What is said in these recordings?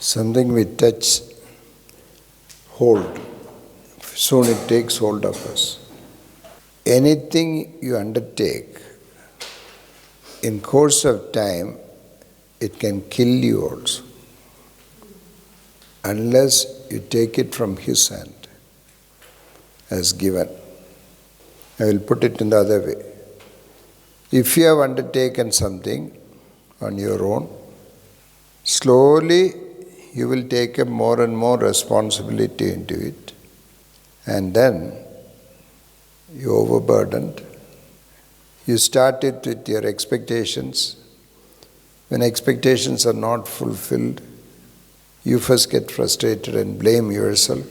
Something we touch, hold. Soon it takes hold of us. Anything you undertake, in course of time, it can kill you also. Unless you take it from His hand as given. I will put it in the other way. If you have undertaken something on your own, slowly you will take up more and more responsibility into it, and then you are overburdened. You start it with your expectations. When expectations are not fulfilled, you first get frustrated and blame yourself.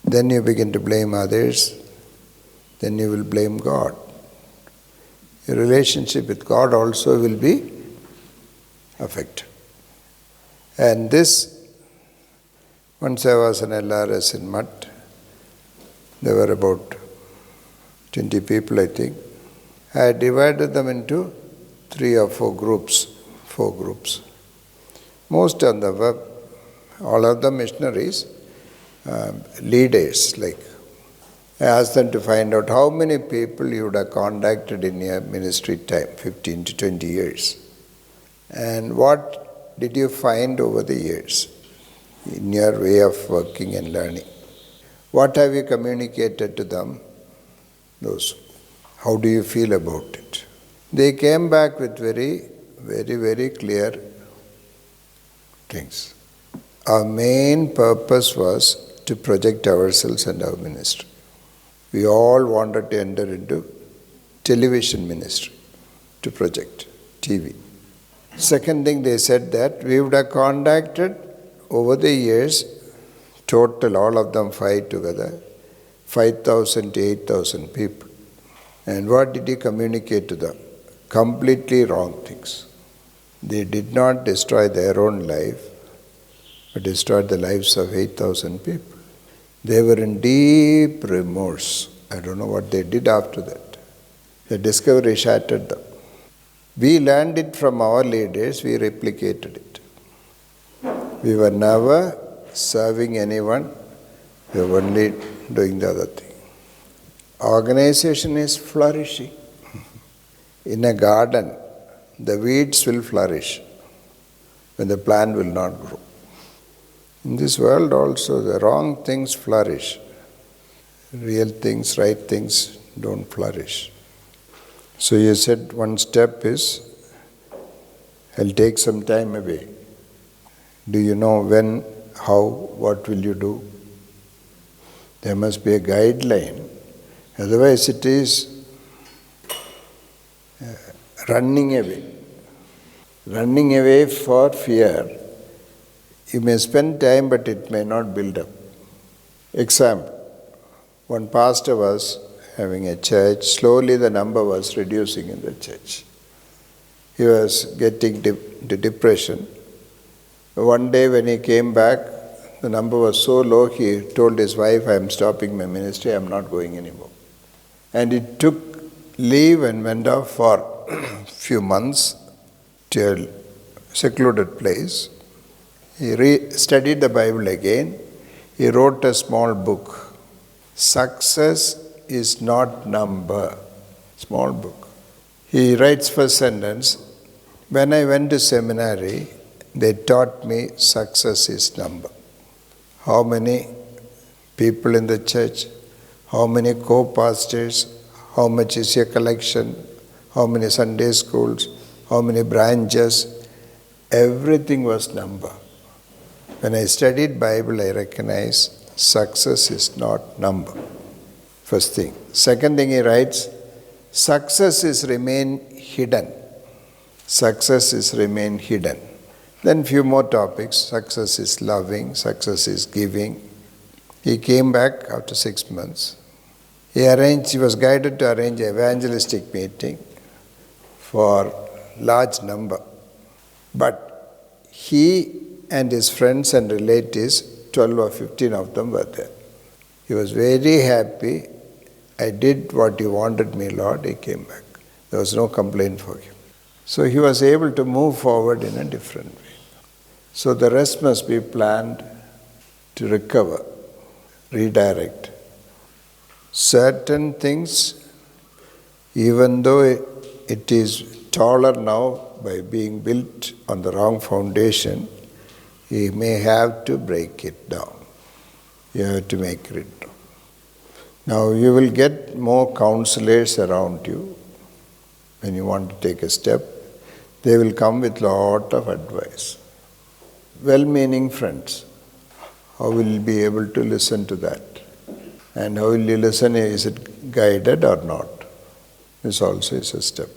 Then you begin to blame others. Then you will blame God. Your relationship with God also will be affected. And this, once I was an LRS in Mutt, there were about 20 people, I think. I divided them into 3 or 4 groups. Most on the web, all of them missionaries, leaders. Like, I asked them to find out how many people you would have contacted in your ministry time, 15 to 20 years. And what did you find over the years in your way of working and learning? What have you communicated to them? Those. How do you feel about it? They came back with very, very, very clear things. Our main purpose was to project ourselves and our ministry. We all wanted to enter into television ministry, to project TV. Second thing, they said that we would have contacted over the years, total, all of them 5 together, 5,000 to 8,000 people. And what did he communicate to them? Completely wrong things. They did not destroy their own life, but destroyed the lives of 8,000 people. They were in deep remorse. I don't know what they did after that. The discovery shattered them. We learned it from our leaders, we replicated it. We were never serving anyone, we were only doing the other thing. Organization is flourishing. In a garden, the weeds will flourish when the plant will not grow. In this world also, the wrong things flourish. Real things, right things don't flourish. So you said one step is, I'll take some time away. Do you know when, how, what will you do? There must be a guideline. Otherwise it is running away. Running away for fear. You may spend time, but it may not build up. Example, one pastor was having a church. Slowly the number was reducing in the church. He was getting into depression. One day when he came back, the number was so low, he told his wife, I am stopping my ministry, I am not going anymore. And he took leave and went off for a few months to a secluded place. He studied the Bible again. He wrote a small book. Success is not number. Small book. He writes first sentence, when I went to seminary, they taught me success is number. How many people in the church? How many co-pastors? How much is your collection? How many Sunday schools? How many branches? Everything was number. When I studied Bible, I recognized success is not number. First thing. Second thing he writes, success is remain hidden. Success is remain hidden. Then few more topics. Success is loving. Success is giving. He came back after 6 months. He was guided to arrange an evangelistic meeting for large number. But he and his friends and relatives, 12 or 15 of them were there. He was very happy. I did what you wanted me, Lord. He came back. There was no complaint for him. So he was able to move forward in a different way. So the rest must be planned to recover, redirect. Certain things, even though it is taller now by being built on the wrong foundation, you may have to break it down. You have to make it down. Now you will get more counselors around you when you want to take a step. They will come with a lot of advice. Well-meaning friends. How will you be able to listen to that? And how will you listen? Is it guided or not? This also is a step.